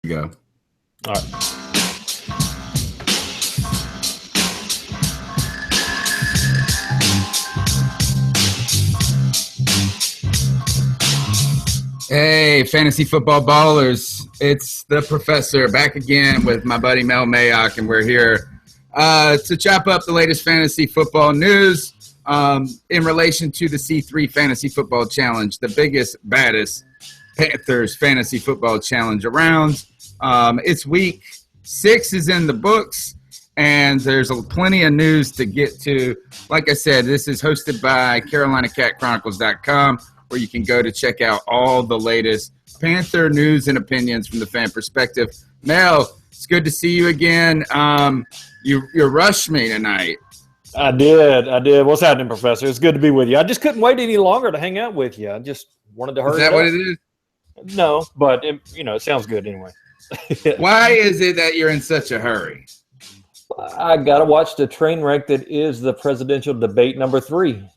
Go. All right. Hey, fantasy football ballers. It's the professor back again with my buddy Mel Mayock, and we're here to chop up the latest fantasy football news in relation to the C3 Fantasy Football Challenge, the biggest, baddest Panthers fantasy football challenge around. It's week 6 is in the books, and there's plenty of news to get to. Like I said, this is hosted by CarolinaCatChronicles.com, where you can go to check out all the latest Panther news and opinions from the fan perspective. Mel, it's good to see you again. You rushed me tonight. I did. What's happening, Professor? It's good to be with you. I just couldn't wait any longer to hang out with you. I just wanted to hurry. Is that what it is? No, but it sounds good anyway. Why is it that you're in such a hurry? I got to watch the train wreck that is the presidential debate number 3.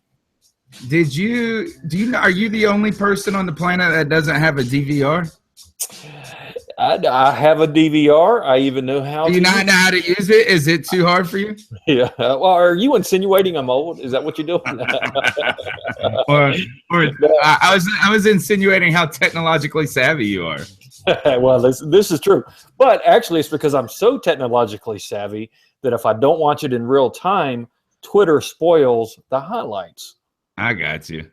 Are you the only person on the planet that doesn't have a DVR? I have a DVR. I even know how to. Do you not know how to use it? Is it too hard for you? Yeah. Well, are you insinuating I'm old? Is that what you're doing? I was insinuating how technologically savvy you are. Well, this is true. But actually, it's because I'm so technologically savvy that if I don't watch it in real time, Twitter spoils the highlights. I got you.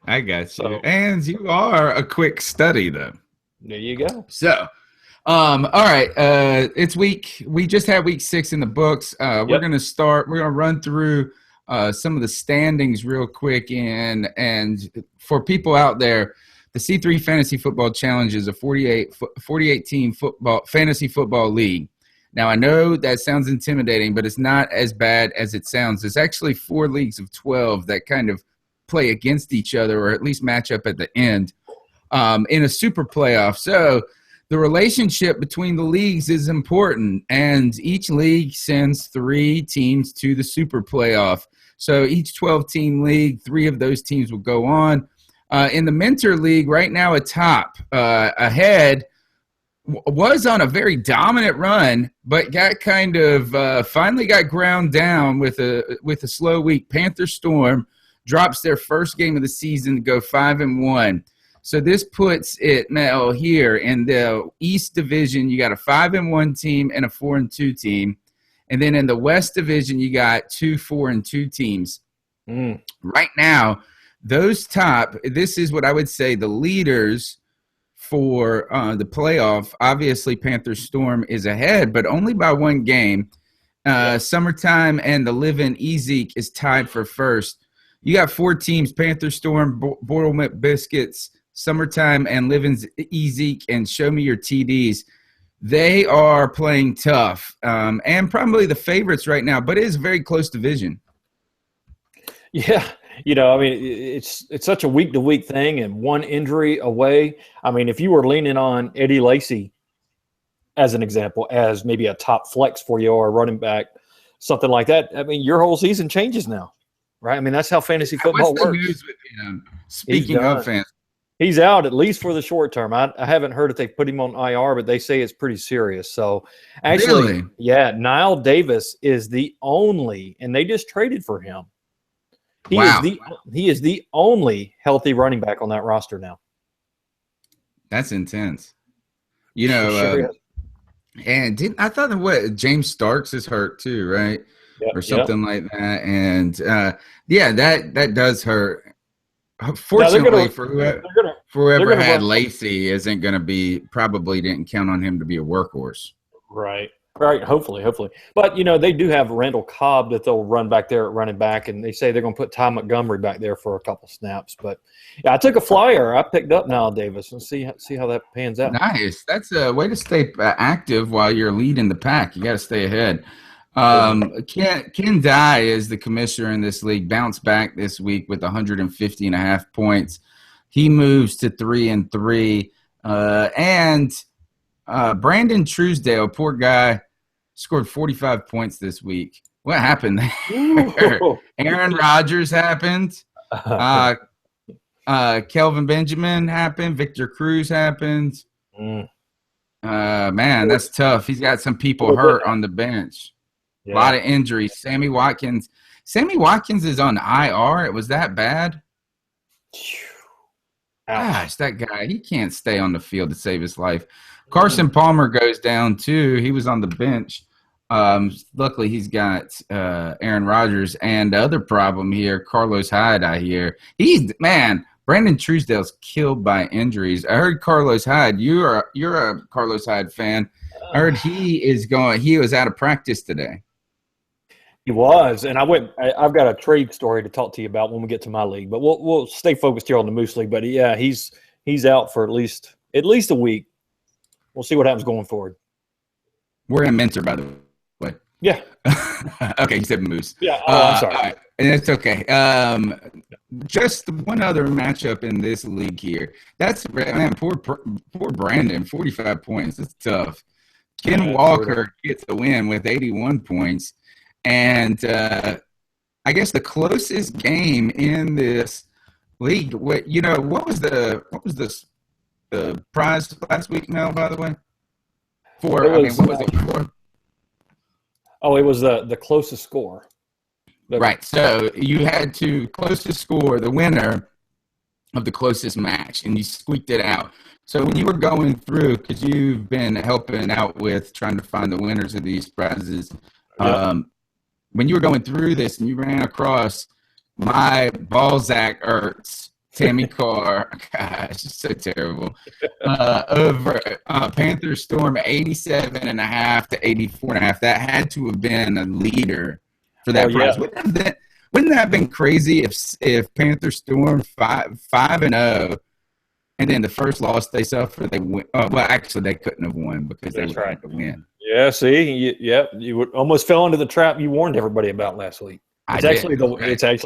So, and you are a quick study, though. There you go. So, all right. We just had week 6 in the books. We're going to run through some of the standings real quick. And for people out there, the C3 Fantasy Football Challenge is a 48-team fantasy football league. Now, I know that sounds intimidating, but it's not as bad as it sounds. There's actually 4 leagues of 12 that kind of play against each other, or at least match up at the end in a super playoff. So the relationship between the leagues is important, and each league sends 3 teams to the super playoff. So each 12-team league, 3 of those teams will go on. In the Mentor League, right now atop, ahead, was on a very dominant run, but got kind of finally got ground down with a slow week. Panther Storm drops their first game of the season to go 5-1. So this puts it now here in the East Division. You got a 5-1 team and a 4-2 team, and then in the West Division you got 2 4-2 teams. Right now, those top. This is what I would say the leaders for the playoff. Obviously, Panther Storm is ahead, but only by 1 game. Summertime and the Livin' Ezek is tied for first. You got 4 teams: Panther Storm, Boiled Biscuits, Summertime, and Livin' Ezek, and Show Me Your TDs. They are playing tough and probably the favorites right now, but it is a very close division. Yeah. It's such a week-to-week thing, and 1 injury away. I mean, if you were leaning on Eddie Lacy as an example, as maybe a top flex for you or a running back, something like that, I mean, your whole season changes now, right? I mean, that's how fantasy football works. What's the news with him? Speaking of fans. He's out at least for the short term. I haven't heard if they put him on IR, but they say it's pretty serious. So, actually, really? Yeah, Niall Davis is the only, and they just traded for him. He is the only healthy running back on that roster now. That's intense. Sure and I thought that James Starks is hurt too, right? Yep, or something like that. And that does hurt. Fortunately, for whoever had Lacy, isn't going to be, probably didn't count on him to be a workhorse. Right. Hopefully. But, they do have Randall Cobb that they'll run back there at running back, and they say they're going to put Ty Montgomery back there for a couple snaps. But, yeah, I took a flyer. I picked up Niall Davis and see how that pans out. Nice. That's a way to stay active while you're leading the pack. You got to stay ahead. Ken Dye is the commissioner in this league, bounced back this week with 150.5 points. He moves to 3-3. And Brandon Truesdale, poor guy, scored 45 points this week. What happened there? Aaron Rodgers happened. Kelvin Benjamin happened. Victor Cruz happened. Man, that's tough. He's got some A people little bit hurt now. on the bench. A lot Yeah. of injuries. Sammy Watkins. Sammy Watkins is on IR. It was that bad. Ouch. Gosh, that guy, he can't stay on the field to save his life. Mm. Carson Palmer goes down too. He was on the bench. Luckily, he's got Aaron Rodgers. And the other problem here, Carlos Hyde, I hear. Brandon Truesdale's killed by injuries. I heard Carlos Hyde, you're a Carlos Hyde fan. I heard he was out of practice today. He was, and I've got a trade story to talk to you about when we get to my league, but we'll stay focused here on the Moose League. But yeah, he's out for at least a week. We'll see what happens going forward. We're in Mentor, by the way. Yeah. Okay, you said Moose. Yeah. Oh, I'm sorry. And it's okay. Just one other matchup in this league here. That's man, poor Brandon, 45 points. It's tough. Ken Walker gets the win with 81 points. And I guess the closest game in this league, what was the prize last week, Mel, by the way? What was it for? Oh, it was the closest score. Right. So you had to closest score, the winner of the closest match, and you squeaked it out. So when you were going through, because you've been helping out with trying to find the winners of these prizes, when you were going through this and you ran across my Balzac Ertz, Tammy Carr, gosh, it's so terrible, over Panthers Storm 87.5 to 84.5. That had to have been a leader for that prize. Yeah. Wouldn't that have been crazy if Panther Storm 5-0, and then the first loss they suffered, they win? Well, actually, they couldn't have won because they would have to win. Yeah, see, you would almost fell into the trap you warned everybody about last week. It's actually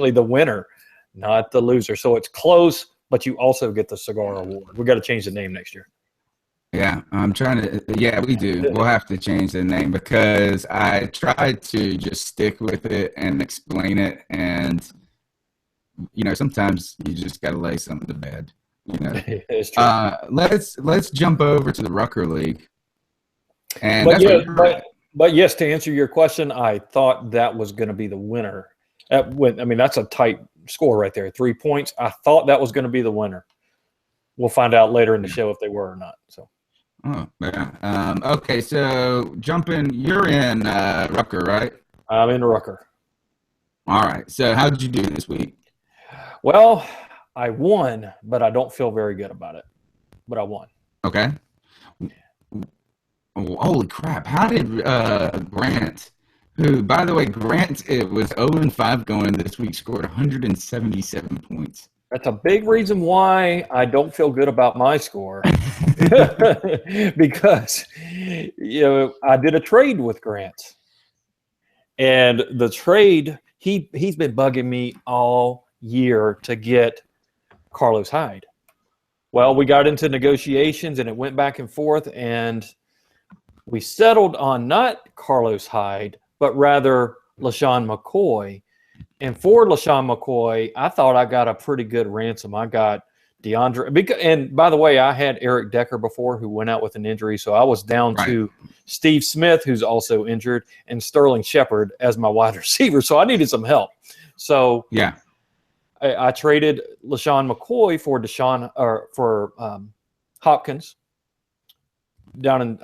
the winner, not the loser. So it's close, but you also get the cigar award. We got to change the name next year. Yeah, I'm trying to. Yeah, we do. We'll have to change the name because I tried to just stick with it and explain it, and sometimes you just got to lay something to bed. It's true. Let's jump over to the Rucker League. And but yes, to answer your question, I thought that was going to be the winner. That's a tight score right there, 3 points. I thought that was going to be the winner. We'll find out later in the show if they were or not. So. Oh, yeah. Okay, so you're in Rucker, right? I'm in Rucker. All right. So how did you do this week? Well, I won, but I don't feel very good about it. But I won. Okay. Oh, holy crap. How did Grant, who, by the way, it was 0-5 going this week, scored 177 points. That's a big reason why I don't feel good about my score. Because, I did a trade with Grant. And the trade, he's been bugging me all year to get Carlos Hyde. Well, we got into negotiations and it went back and forth, and we settled on not Carlos Hyde, but rather LaShawn McCoy. And for LaShawn McCoy, I thought I got a pretty good ransom. I got DeAndre. And by the way, I had Eric Decker before, who went out with an injury. So I was down to Steve Smith, who's also injured, and Sterling Shepard as my wide receiver. So I needed some help. So I traded LaShawn McCoy for Hopkins down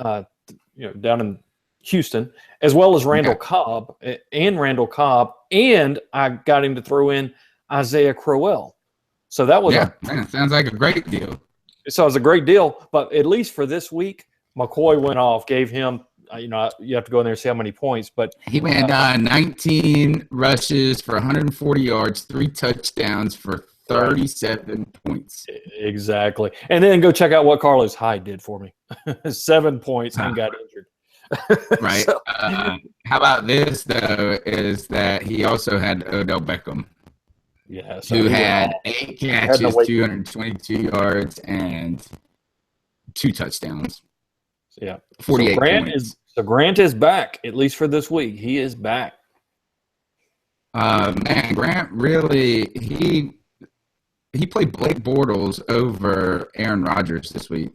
in Houston, as well as Randall Cobb, and I got him to throw in Isaiah Crowell. So that was sounds like a great deal. So it was a great deal, but at least for this week, McCoy went off, gave him, you have to go in there and see how many points, but he went 19 rushes for 140 yards, 3 touchdowns for 37 points. Exactly. And then go check out what Carlos Hyde did for me. 7 points and got injured. Right. So, how about this, though, is that he also had Odell Beckham, who had 8 catches, 222 yards, and 2 touchdowns. Yeah. 48 points. Grant is back, at least for this week. He is back. Man, Grant really he played Blake Bortles over Aaron Rodgers this week.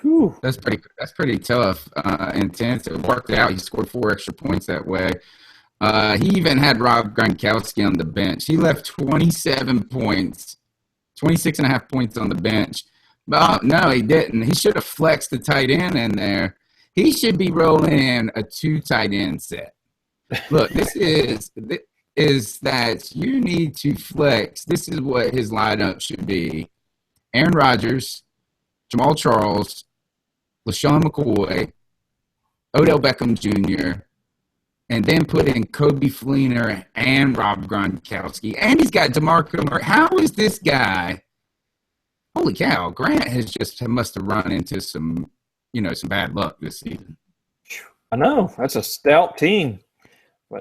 Whew. That's pretty tough, intense. It worked out. He scored 4 extra points that way. He even had Rob Gronkowski on the bench. He left 27 points, 26 and a half points on the bench. But no, he didn't. He should have flexed the tight end in there. He should be rolling in a 2 tight end set. Look, this is that you need to flex. This is what his lineup should be. Aaron Rodgers, Jamal Charles, LaShawn McCoy, Odell Beckham Jr., and then put in Kobe Fleener and Rob Gronkowski. And he's got DeMarco Murray. How is this guy? Holy cow, Grant must have run into some bad luck this season. I know. That's a stout team.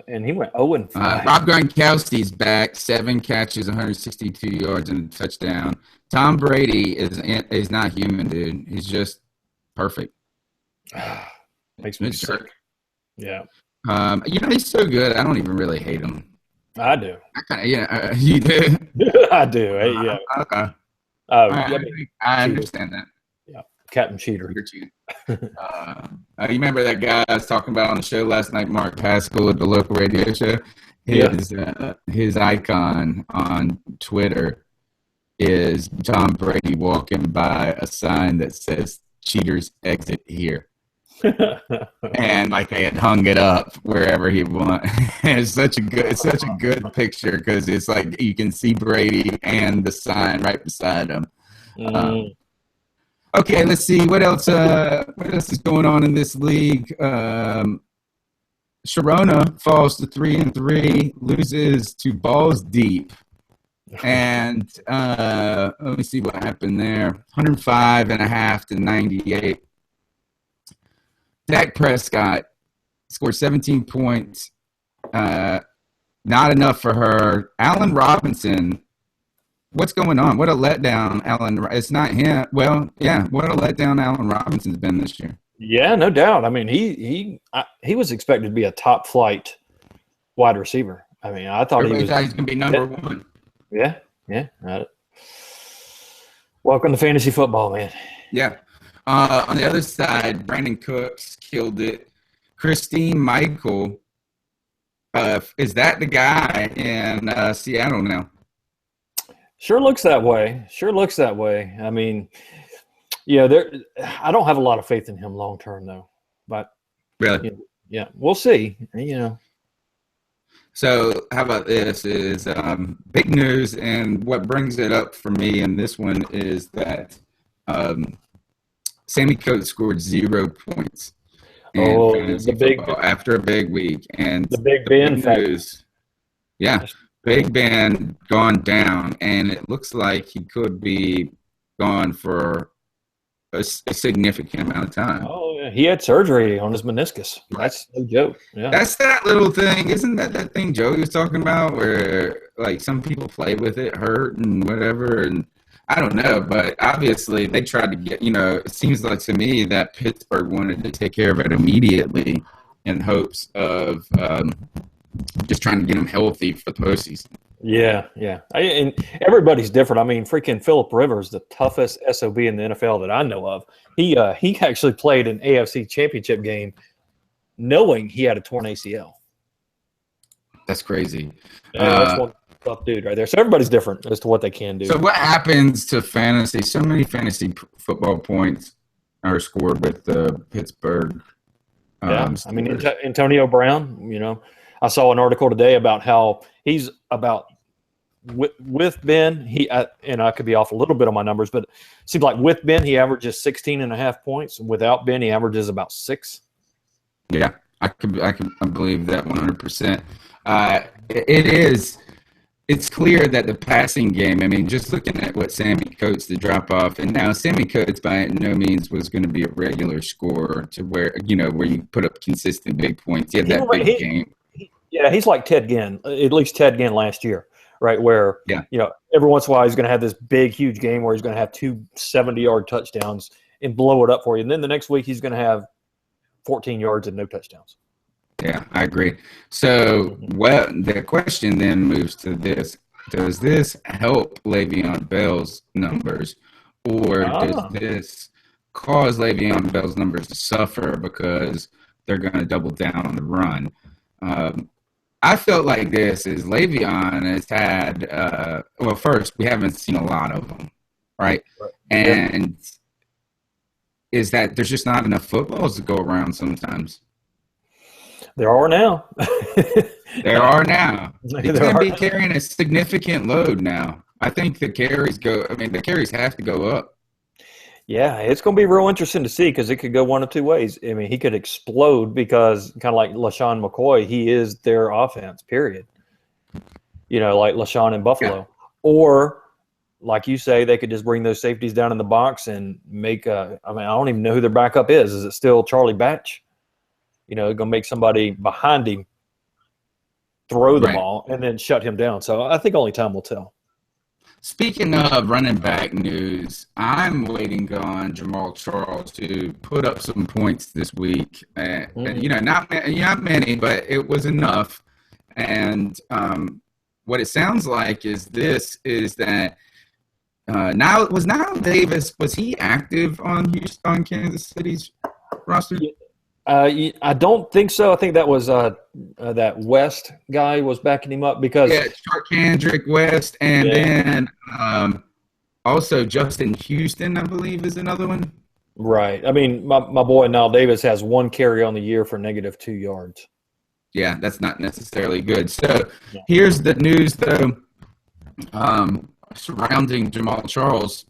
And he went 0-5. Rob Gronkowski's back, 7 catches, 162 yards, and a touchdown. Tom Brady is not human, dude. He's just perfect. Makes me sick. Yeah. He's so good. I don't even really hate him. I do. You do? I do. Yeah. Okay. I understand that. Yeah. Captain Cheater. You remember that guy I was talking about on the show last night, Mark Haskell at the local radio show? His icon on Twitter is Tom Brady walking by a sign that says "Cheaters exit here," and like they had hung it up wherever he went. It's such a good picture because it's like you can see Brady and the sign right beside him. Okay, let's see what else. What else is going on in this league? Sharona falls to 3-3, loses to Balls Deep, and let me see what happened there. 105.5 to 98. Dak Prescott scored 17 points. Not enough for her. Allen Robinson. What's going on? What a letdown, Allen. It's not him. Well, yeah, what a letdown Allen Robinson's been this year. Yeah, no doubt. I mean, he was expected to be a top flight wide receiver. I mean, I thought he's going to be number one. Yeah. Welcome to fantasy football, man. Yeah. On the other side, Brandon Cooks killed it. Christine Michael, is that the guy in Seattle now? Sure looks that way. I mean, yeah, I don't have a lot of faith in him long term, though. But really, yeah, we'll see. So how about this? Is big news, and what brings it up for me in this one is that Sammy Coates scored 0 points. After a big week, and the Big Ben news. Yeah. Big Ben gone down, and it looks like he could be gone for a significant amount of time. Oh, yeah. He had surgery on his meniscus. That's no joke. Yeah. That's that little thing. Isn't that thing Joey was talking about where, like, some people play with it, hurt and whatever, and I don't know, but obviously they tried to get, it seems like to me that Pittsburgh wanted to take care of it immediately in hopes of just trying to get him healthy for the postseason. Yeah. And everybody's different. I mean, freaking Phillip Rivers, the toughest SOB in the NFL that I know of. He actually played an AFC Championship game knowing he had a torn ACL. That's crazy. That's one tough dude right there. So everybody's different as to what they can do. So what happens to fantasy? So many fantasy football points are scored with the Pittsburgh. I mean, Antonio Brown, I saw an article today about how he's about with Ben. And I could be off a little bit on my numbers, but it seems like with Ben he averages 16.5 points. Without Ben, he averages about 6. Yeah, I believe that 100%. It is. It's clear that the passing game. I mean, just looking at what Sammy Coates, the drop off, and now Sammy Coates by no means was going to be a regular scorer to where you put up consistent big points. He had that big game. Yeah, he's like Ted Ginn, at least Ted Ginn last year, right? Where, every once in a while he's going to have this big, huge game where he's going to have 2 70-yard touchdowns and blow it up for you. And then the next week he's going to have 14 yards and no touchdowns. Yeah, I agree. So the question then moves to this. Does this help Le'Veon Bell's numbers? Or does this cause Le'Veon Bell's numbers to suffer because they're going to double down on the run. I felt like this is Le'Veon has had well, first, we haven't seen a lot of them, right? And is that there's just not enough footballs to go around sometimes. There are now. There are now. He's going to be carrying a significant load now. I think the carries have to go up. Yeah, it's going to be real interesting to see because it could go one of two ways. I mean, he could explode because kind of like LaShawn McCoy, he is their offense, period. Like LaShawn in Buffalo. Yeah. Or, like you say, they could just bring those safeties down in the box and make I don't even know who their backup is. Is it still Charlie Batch? Going to make somebody behind him throw the ball and then shut him down. So I think only time will tell. Speaking of running back news, I'm waiting on Jamal Charles to put up some points this week. Not many, but it was enough. And what it sounds like is that Niall Davis, was he active on Kansas City's roster? I don't think so. I think that was that West guy was backing him up because Kendrick West, and then also Justin Houston, I believe, is another one. Right. I mean, my boy Niall Davis has one carry on the year for -2 yards. Yeah, that's not necessarily good. So here's the news, though, surrounding Jamal Charles.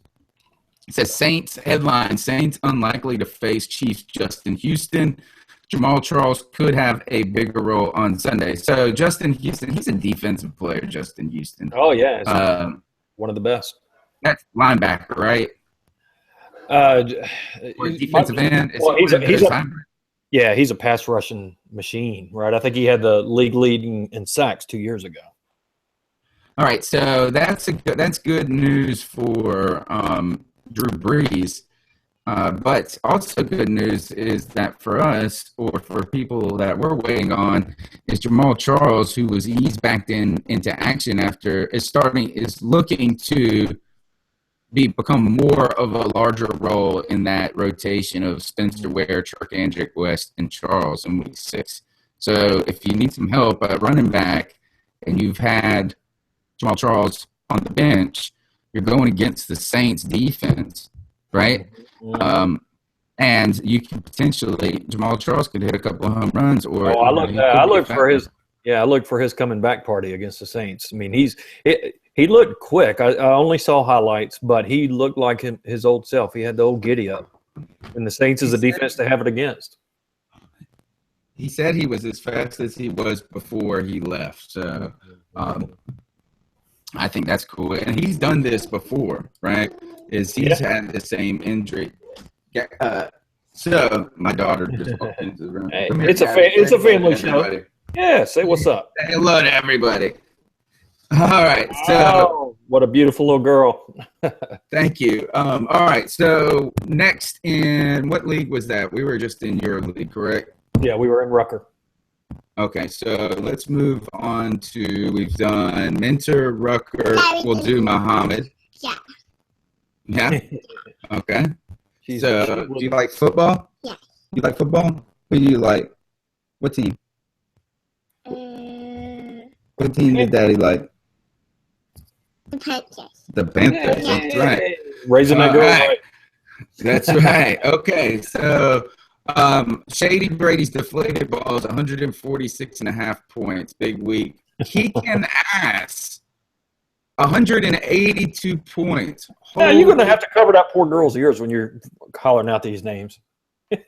It says Saints headline: Saints unlikely to face Chiefs Justin Houston. Jamal Charles could have a bigger role on Sunday. So Justin Houston, he's a defensive player. Justin Houston. Oh yeah, one of the best. That's linebacker, right? Or defensive end. Well, he's a pass rushing machine, right? I think he had the league leading in sacks 2 years ago. All right, so that's good news for Drew Brees, but also good news is that for us, or for people that we're waiting on, is Jamal Charles, who was eased back into action after is looking to become more of a larger role in that rotation of Spencer Ware, Charkandrick West, and Charles in week 6. So if you need some help at running back and you've had Jamal Charles on the bench, you're going against the Saints defense, right? And you can potentially, Jamal Charles could hit a couple of home runs. Or I look for his coming back party against the Saints. I mean, he looked quick. I only saw highlights, but he looked like his old self. He had the old giddy up. And the Saints is a defense to have it against. He said he was as fast as he was before he left. So I think that's cool. And he's done this before, right? He's had the same injury. So my daughter just walked into the room. Hey, it's a family show. Yeah, say what's up. Say hello to everybody. All right. So what a beautiful little girl. Thank you. All right. So next, in what league was that? We were just in your league, correct? Yeah, we were in Rucker. Okay, so let's move on to, we've done Mentor, Rucker, we'll do Muhammad. Yeah. Yeah? Okay. So, do you like football? Yeah. You like football? Who do you like? What team? What team did Daddy like? The Panthers. The Panthers, that's right. Raising that girl right. That's right. Okay, so Shady Brady's deflated balls, 146.5 points, big week. Kicking ass, 182 points. Yeah, you're going to have to cover that poor girl's ears when you're hollering out these names.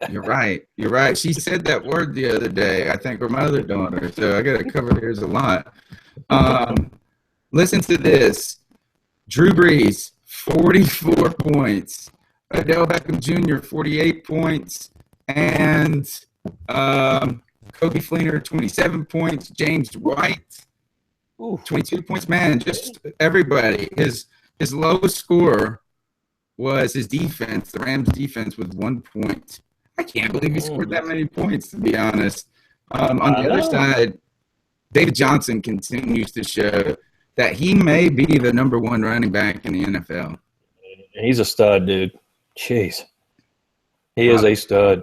You're right. You're right. She said that word the other day, I think, or my other daughter, so I got to cover hers a lot. Listen to this. Drew Brees, 44 points. Odell Beckham Jr., 48 points. And Kobe Fleener, 27 points. James White, 22 points. Man, just everybody. His lowest score was his defense, the Rams' defense, with 1 point. I can't believe he scored that many points, to be honest. On the other side, David Johnson continues to show that he may be the #1 running back in the NFL. He's a stud, dude. Jeez. He is a stud.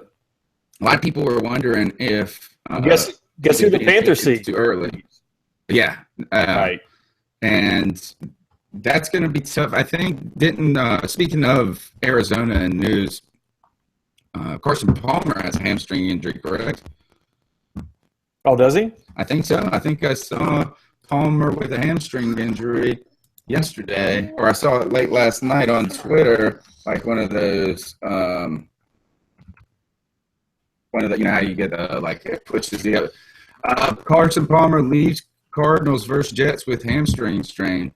A lot of people were wondering if Guess who the Panthers see? Too early. Yeah. Right. And that's going to be tough. I think, speaking of Arizona and news, Carson Palmer has a hamstring injury, correct? Oh, does he? I think so. I think I saw Palmer with a hamstring injury yesterday, or I saw it late last night on Twitter, like one of those, you know how you get it pushes the other. Carson Palmer leaves Cardinals versus Jets with hamstring strain,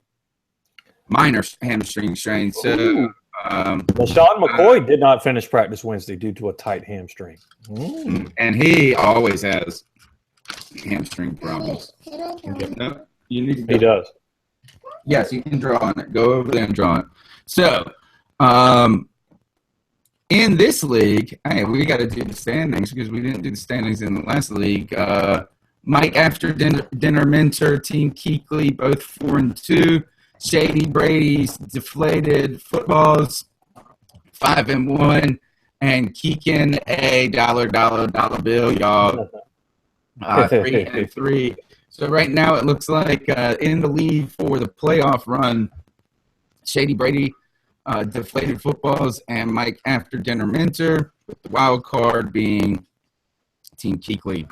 minor hamstring strain. So, well, Sean McCoy did not finish practice Wednesday due to a tight hamstring. And he always has hamstring problems. No, you need to He does. Yes, you can draw on it. Go over there and draw it. So, in this league, hey, we got to do the standings because we didn't do the standings in the last league. Mike After Dinner Mentor, Team Keekly, both 4-2. Shady Brady's Deflated Footballs, 5-1. And Keegan a dollar bill, y'all, 3-3. So right now it looks like in the lead for the playoff run, Shady Brady, Deflated Footballs, and Mike After Dinner Mentor, with the wild card being Team Keekly.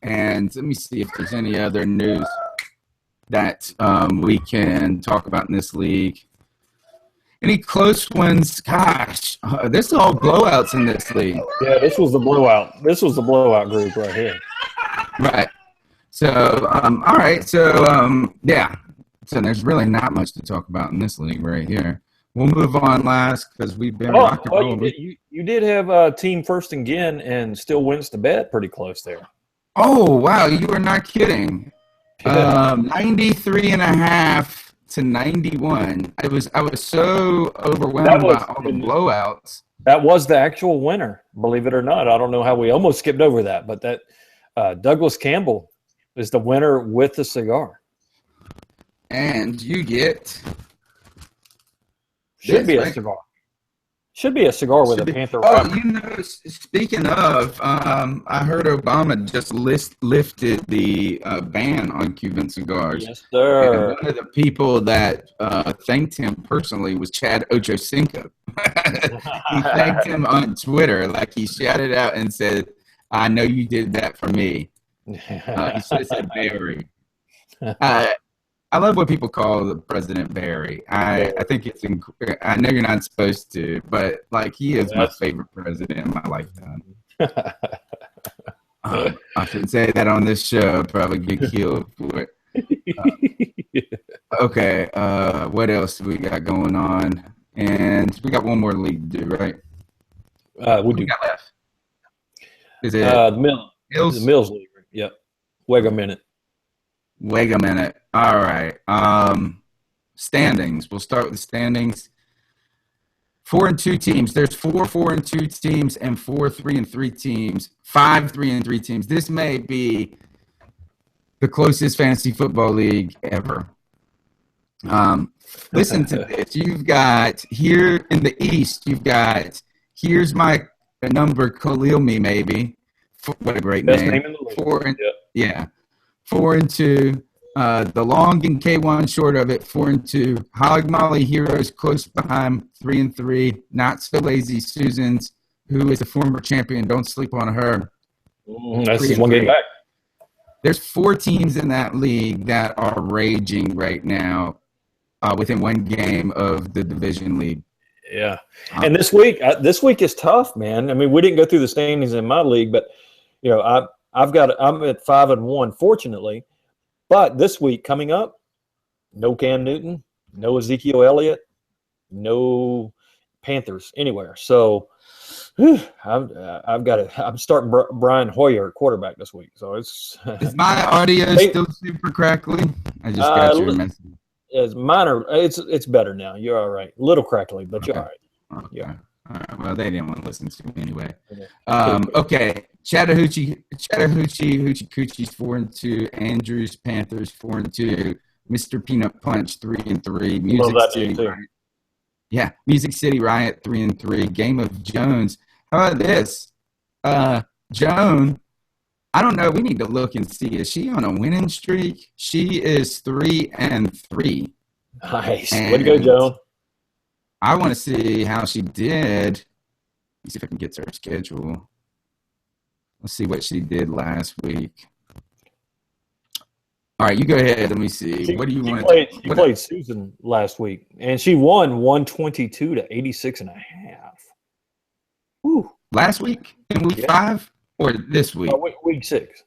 And let me see if there's any other news that we can talk about in this league. Any close ones? Gosh, this is all blowouts in this league. Yeah, this was the blowout. This was the blowout group right here. Right. So, all right. So, yeah. So there's really not much to talk about in this league right here. We'll move on last because we've been rocking. You did have team first again and still wins the bet pretty close there. Oh, wow. You are not kidding. 93.5 to 91. I was so overwhelmed by all the blowouts. That was the actual winner, believe it or not. I don't know how we almost skipped over that, but that Douglas Campbell is the winner with the cigar. And you get should be a cigar. Should be a cigar with a Panther. Oh, speaking of, I heard Obama just lifted the ban on Cuban cigars. Yes, sir. And one of the people that thanked him personally was Chad Ochocinco. He thanked him on Twitter, like he shouted out and said, "I know you did that for me." He should have said Barry. I love what people call the president Barry. I think it's I know you're not supposed to, but like he is my favorite president in my lifetime. I shouldn't say that on this show. I'd probably get killed for it. Okay. What else do we got going on? And we got one more league to do, right? We do. Got left? Is it the Mills? The Mills League. Yep. Wait a minute. All right. Standings. We'll start with the standings. 4-2 teams. There's 4-4-2 teams and 4-3-3 teams. 5-3-3 teams. This may be the closest fantasy football league ever. Listen to this. You've got here in the East. You've got here's my number. Khalil me maybe. What a great Best name. name in the league. 4-2. The long and K1 short of it, 4-2. Hog Molly Heroes close behind, 3-3. Not So Lazy Susans, who is a former champion. Don't sleep on her. That's just one game back. There's 4 teams in that league that are raging right now within one game of the division league. Yeah. And this week is tough, man. I mean, we didn't go through the standings in my league, but I'm at 5-1, fortunately. But this week coming up, no Cam Newton, no Ezekiel Elliott, no Panthers anywhere. So I'm starting Brian Hoyer at quarterback this week. So it's is my audio still super crackly? I just got your message. It's minor. It's better now. You're all right. A little crackly, but you're all right. Okay. Yeah. All right. Well, they didn't want to listen to me anyway. Okay. Chattahoochee Coochie's 4-2. Andrews Panthers 4-2. Mr. Peanut Punch 3-3. Music City Riot. Yeah, Music City Riot 3-3. Game of Jones How about this? Joan, I don't know. We need to look and see. Is she on a winning streak? She is 3-3. Nice. And Way to go, Joan. I want to see how she did. Let me see if I can get to her schedule. Let's see what she did last week. All right, you go ahead. Let me see. What do you want to She played Susan last week, and she won 122 to 86.5. Whew. Last week in week 5 or this week? Week 6.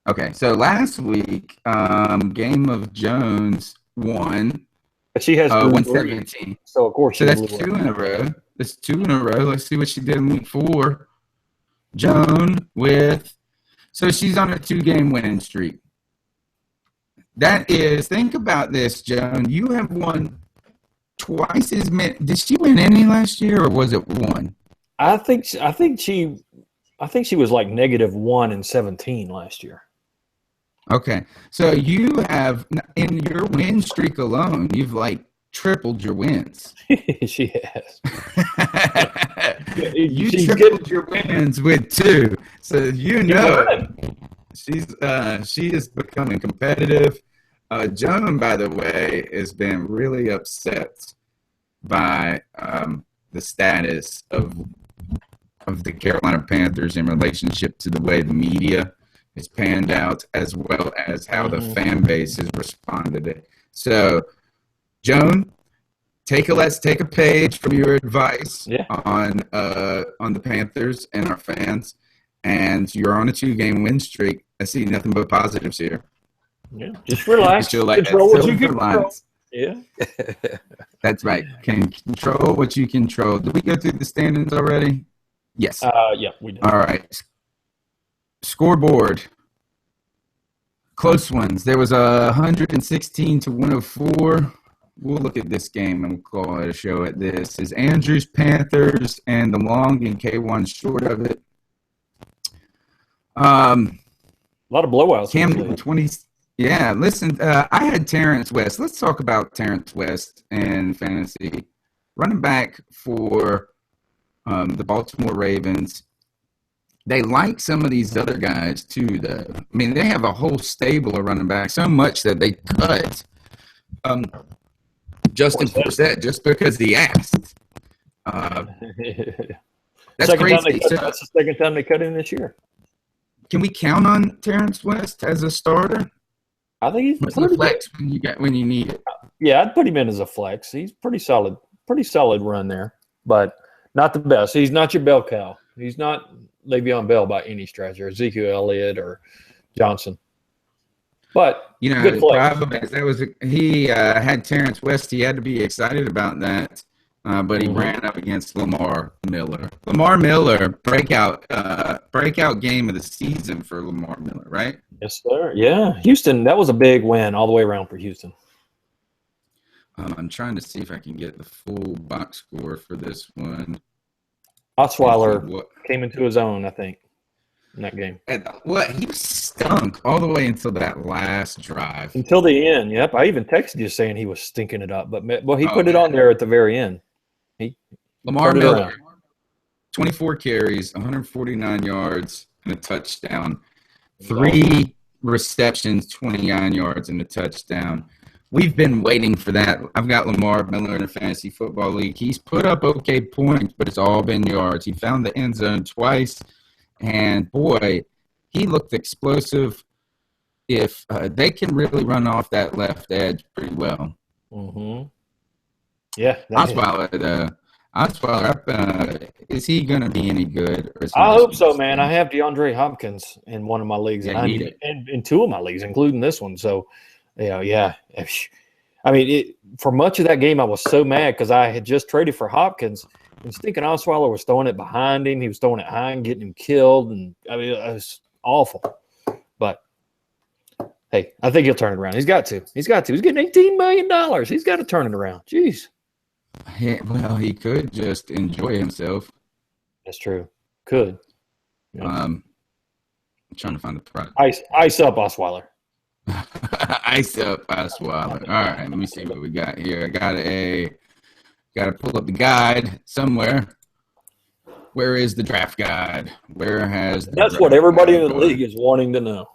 Okay, so last week, Game of Jones won. She has 117. So of course, so that's 2 in a row. That's 2 in a row. Let's see what she did in week 4. Joan so she's on a 2-game winning streak. That is, think about this, Joan. You have won twice as many. Did she win any last year, or was it 1? I think she was like -1 and 17 last year. Okay, so you have, in your win streak alone, you've like tripled your wins. She has. You tripled your wins with 2, so you know she is becoming competitive. Joan, by the way, has been really upset by the status of the Carolina Panthers in relationship to the way the media has panned out, as well as how the fan base has responded. So, Joan, let's take a page from your advice on the Panthers and our fans, and you're on a 2-game win streak. I see nothing but positives here. Yeah, just relax. Control what you can control. Yeah, that's right. Can control what you control. Did we go through the standings already? Yes. Yeah, we did. All right. Scoreboard. Close ones. There was 116 to 104. We'll look at this game and we'll call it a show at this. Is Andrews Panthers and the long and K1 short of it. A lot of blowouts. Cam 20. Yeah, listen, I had Terrence West. Let's talk about Terrence West and fantasy. Running back for the Baltimore Ravens. They like some of these other guys, too, though. I mean, they have a whole stable of running backs, so much that they cut Justin Forsett just because he asked. That's crazy. That's the second time they cut him this year. Can we count on Terrence West as a starter? I think he's pretty flex when you need it. Yeah, I'd put him in as a flex. He's pretty solid run there, but not the best. He's not your bell cow. He's not Le'Veon Bell by any stretch, or Ezekiel Elliott or Johnson. But the problem is he had Terrence West. He had to be excited about that, but he ran up against Lamar Miller. Lamar Miller breakout game of the season for Lamar Miller, right? Yes, sir. Yeah, Houston. That was a big win all the way around for Houston. I'm trying to see if I can get the full box score for this one. Osweiler came into his own, I think, in that game. And he stunk all the way until that last drive. Until the end, yep. I even texted you saying he was stinking it up, but he put it on there at the very end. Lamar Miller, 24 carries, 149 yards, and a touchdown. 3 receptions, 29 yards, and a touchdown. We've been waiting for that. I've got Lamar Miller in a fantasy football league. He's put up okay points, but it's all been yards. He found the end zone twice, and, boy, he looked explosive. If they can really run off that left edge pretty well. Mm-hmm. Yeah. Osweiler, is he going to be any good? I hope so, man. I have DeAndre Hopkins in one of my leagues, and in 2 of my leagues, including this one. So, yeah. I mean, for much of that game, I was so mad because I had just traded for Hopkins, and thinking Osweiler was throwing it behind him. He was throwing it high and getting him killed, and I mean, it was awful. But hey, I think he'll turn it around. He's got to. He's getting $18 million. He's got to turn it around. Jeez. Yeah, well, he could just enjoy himself. That's true. Could. Yeah. I'm trying to find the product. Ice up Osweiler. Ice up Osweiler. All right, let me see what we got here. I got to pull up the guide somewhere. Where is the draft guide? Where has the That's draft what everybody in guide the gone? league is wanting to know.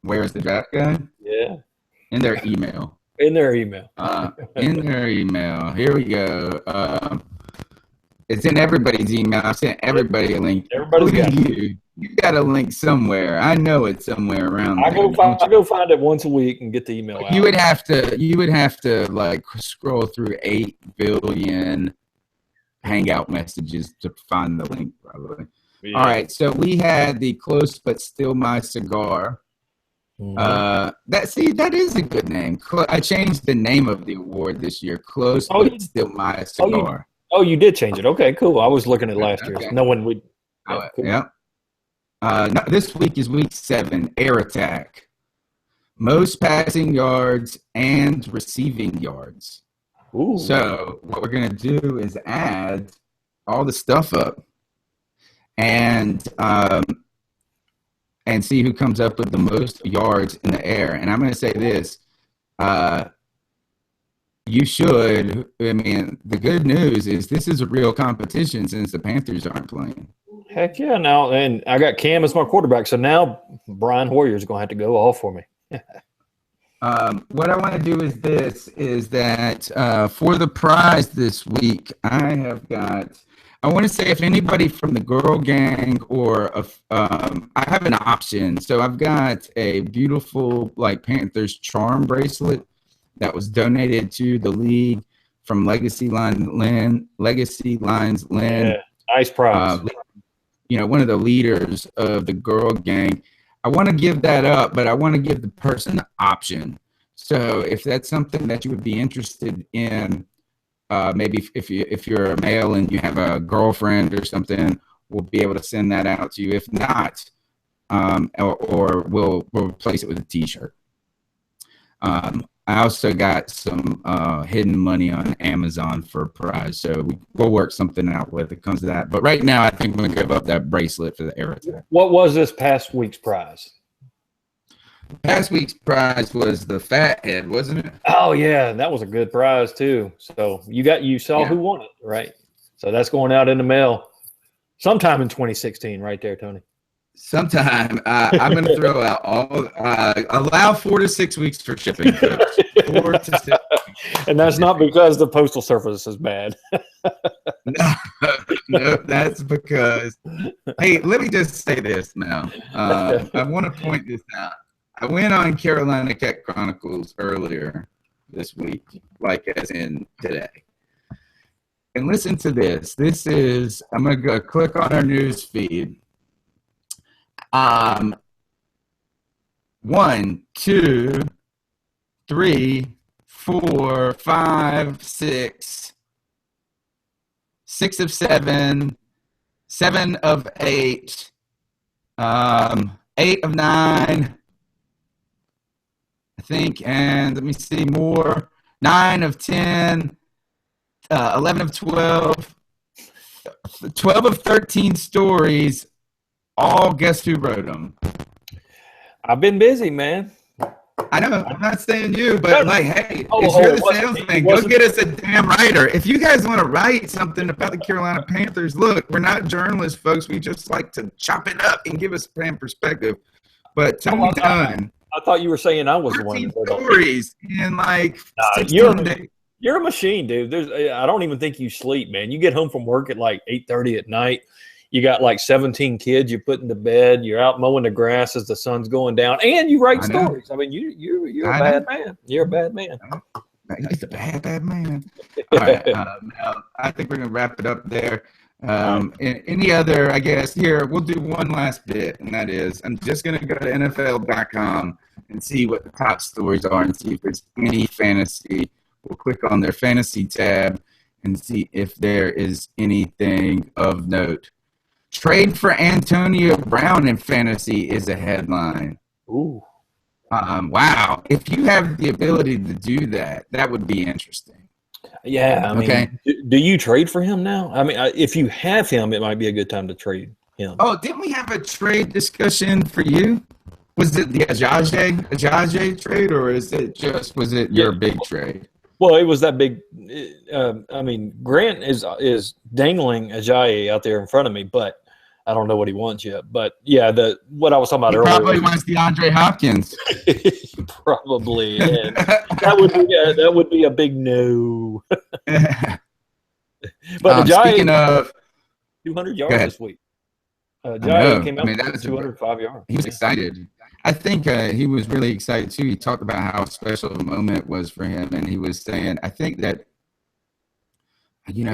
Where is the draft guide? Yeah, In their email. in their email. In their email. Here we go. It's in everybody's email. I sent everybody a link. Everybody's got it. You. You got a link somewhere. I know it's somewhere around I there. go find it once a week and get the email out. You would have to like scroll through 8 billion Hangout messages to find the link, probably. Yeah. All right, so we had the Close But Still My Cigar. Mm-hmm. That is a good name. I changed the name of the award this year. Close But Still My Cigar. You did change it. Okay, cool. I was looking at last year's. No one would. Yeah. Cool. No, this week is week 7. Air Attack. Most passing yards and receiving yards. Ooh. So what we're going to do is add all the stuff up and see who comes up with the most yards in the air. And I'm going to say this. You should. I mean, the good news is this is a real competition since the Panthers aren't playing. Heck yeah. Now, and I got Cam as my quarterback. So now Brian Hoyer is going to have to go all for me. What I want to do is that for the prize this week, I want to say if anybody from the girl gang or I have an option. So I've got a beautiful like Panthers charm bracelet that was donated to the league from Legacy Lines Lynn. Yeah, nice prize. One of the leaders of the girl gang. I want to give that up, but I want to give the person the option. So if that's something that you would be interested in, maybe if you're a male and you have a girlfriend or something, we'll be able to send that out to you. If not, or we'll replace it with a T-shirt. I also got some hidden money on Amazon for a prize, so we'll work something out when it comes to that. But right now, I think we're going to give up that bracelet for the Air Attack. What was this past week's prize? Past week's prize was the fat head, wasn't it? Oh, yeah, that was a good prize, too. So you saw who won it, right? So that's going out in the mail sometime in 2016 right there, Tony. Sometime I'm going to throw out allow 4 to 6 weeks for shipping. 4 to 6 weeks. And that's not because the postal service is bad. No, that's because. Hey, let me just say this now. I want to point this out. I went on Carolina Cat Chronicles earlier this week, like as in today. And listen to this. I'm going to go click on our news feed. 1, 2, 3, 4, 5, 6. 6 of 7, 7 of 8, 8 of 9, I think, and let me see more. 9 of 10, 11 of 12, 12 of 13 stories. All guess who wrote them? I've been busy, man. I know. I'm not saying you, but like, hey, if you're the salesman, go get us a damn writer. If you guys want to write something about the Carolina Panthers, look, we're not journalists, folks. We just like to chop it up and give us a fan perspective. But Tony Dunn. I thought you were saying I was the one. Stories in like 16 days. You're a machine, dude. I don't even think you sleep, man. You get home from work at like 8:30 at night. You got like 17 kids you're putting to bed. You're out mowing the grass as the sun's going down, and you write stories. I mean, you're a bad man. You're a bad man. He's a bad man. All right, now I think we're gonna wrap it up there. Any other? I guess here we'll do one last bit, and that is I'm just gonna go to NFL.com and see what the top stories are, and see if there's any fantasy. We'll click on their fantasy tab and see if there is anything of note. Trade for Antonio Brown in fantasy is a headline. Ooh. Wow. If you have the ability to do that, that would be interesting. Yeah. I mean, do you trade for him now? I mean, if you have him, it might be a good time to trade him. Oh, didn't we have a trade discussion for you? Was it the Ajaje trade, or was it your big trade? Well, it was that big. Grant is dangling Ajayi out there in front of me, but I don't know what he wants yet. But yeah, what I was talking about He earlier. Probably wants DeAndre Hopkins. Probably, and that would be a big no. But Ajayi, speaking of 200 yards this week. Ajayi came out with 205 yards. He was excited. I think he was really excited too. He talked about how special the moment was for him, and he was saying, I think that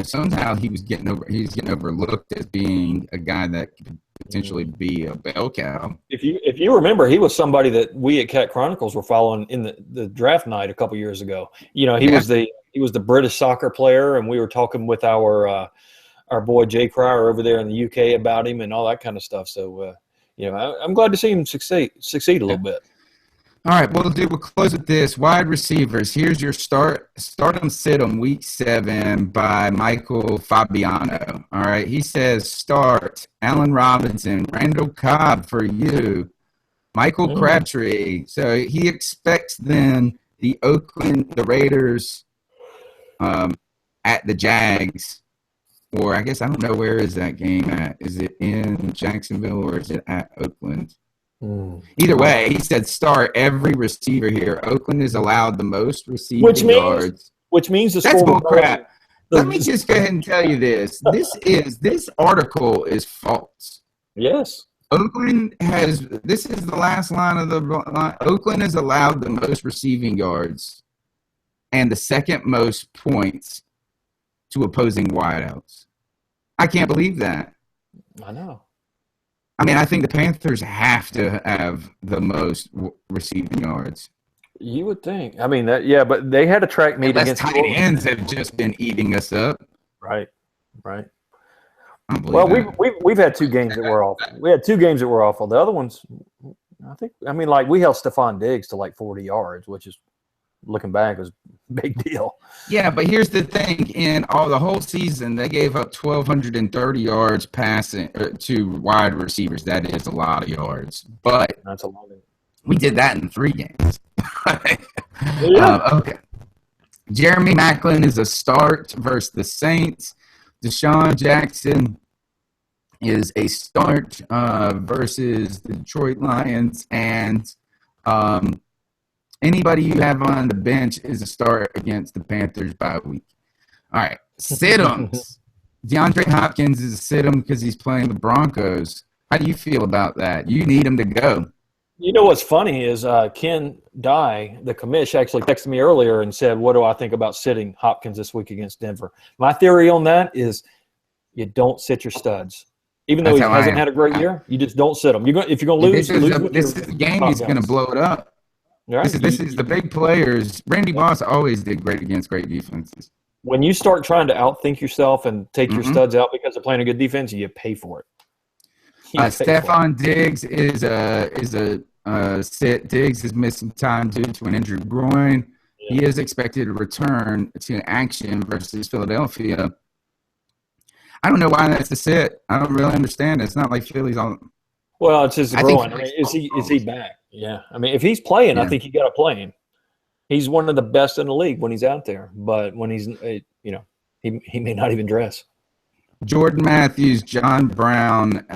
somehow he's getting overlooked as being a guy that could potentially be a bell cow. If you remember, he was somebody that we at Cat Chronicles were following in the draft night a couple years ago. He was the British soccer player, and we were talking with our boy Jay Cryer over there in the UK about him and all that kind of stuff. So I'm glad to see him succeed a little bit. All right, we'll close with this. Wide receivers. Here's your start 'em, sit 'em, week 7 by Michael Fabiano. All right, he says start Allen Robinson, Randall Cobb for you, Michael Crabtree. So he expects then the Raiders at the Jags. Or I guess I don't know, where is that game at? Is it in Jacksonville or is it at Oakland? Either way, he said start every receiver here. Oakland is allowed the most receiving yards. Which means the That's score. bull crap. Let me just go ahead and tell you this. This article is false. Yes. This is the last line of the line. Oakland has allowed the most receiving yards and the second most points to opposing wideouts. I can't believe that. I know. I mean, I think the Panthers have to have the most receiving yards. You would think. I mean, but they had a track meet against tight ends have just been eating us up. Right. Well, we've had 2 games that were awful. We had 2 games that were awful. The other ones, we held Stephon Diggs to like 40 yards, which is, looking back, was a big deal. Yeah, but here's the thing. In the whole season, they gave up 1,230 yards passing to wide receivers. That is a lot of yards. But that's a lot. We did that in 3 games. Yeah. Okay. Jeremy Maclin is a start versus the Saints. Deshaun Jackson is a start versus the Detroit Lions. And anybody you have on the bench is a start against the Panthers by week. All right. Sit-ems. DeAndre Hopkins is a sit-em because he's playing the Broncos. How do you feel about that? You need him to go. You know what's funny is Ken Dye, the commish, actually texted me earlier and said, what do I think about sitting Hopkins this week against Denver? My theory on that is you don't sit your studs. Even though he hasn't had a great year, you just don't sit him. If you're going to lose, this is the game he's going to blow it up. Right. This is the big players. Randy Moss always did great against great defenses. When you start trying to outthink yourself and take your studs out because they're playing a good defense, you pay for it. Stephon Diggs is a sit. Diggs has missed some time due to an injured groin. Yeah. He is expected to return to action versus Philadelphia. I don't know why that's a sit. I don't really understand. It's not like Philly's on. Well, it's his groin. Is he back? Yeah. I mean, if he's playing, I think you got to play him. He's one of the best in the league when he's out there. But when he's, he may not even dress. Jordan Matthews, John Brown.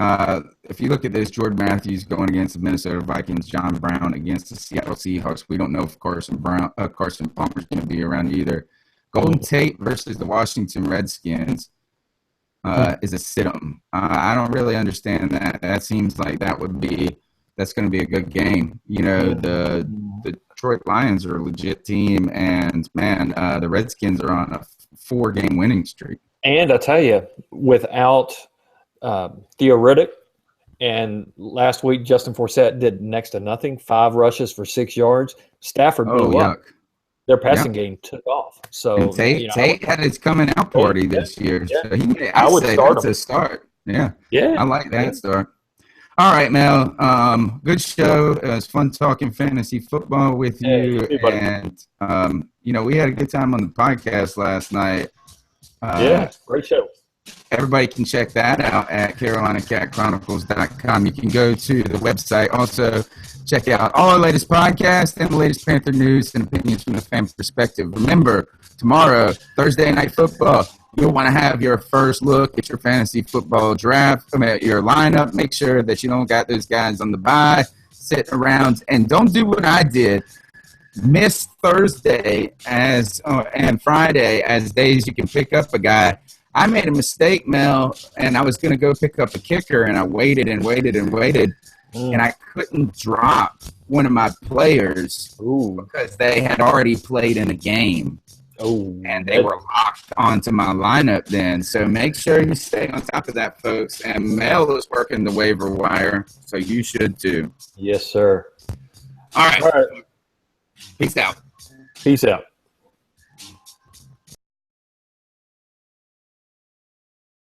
If you look at this, Jordan Matthews going against the Minnesota Vikings, John Brown against the Seattle Seahawks. We don't know if Carson Palmer's going to be around either. Golden Tate versus the Washington Redskins is a sit-em. I don't really understand that. That seems like that's going to be a good game. The Detroit Lions are a legit team, and man, the Redskins are on a 4-game winning streak. And I tell you, without Theo Riddick, and last week Justin Forsett did next to nothing, 5 rushes for 6 yards. Stafford blew up. Their passing game took off. So and Tate had his coming out party this year. Yeah. So I would say that's a start. Yeah. I like that start. All right, Mel. Good show. It was fun talking fantasy football with you. And we had a good time on the podcast last night. Great show. everybody can check that out at CarolinaCatChronicles.com. You can go to the website. Also, check out all our latest podcasts and the latest Panther news and opinions from the fan perspective. Remember, tomorrow, Thursday Night Football, you'll want to have your first look at your fantasy football draft, your lineup. Make sure that you don't got those guys on the bye sitting around. And don't do what I did. Miss Thursday and Friday as days you can pick up a guy. I made a mistake, Mel, and I was going to go pick up a kicker, and I waited and waited and waited, and I couldn't drop one of my players because they had already played in a game. And they were locked onto my lineup then. So make sure you stay on top of that, folks. And Mel is working the waiver wire, so you should too. Yes, sir. All right. All right. Peace out. Peace out.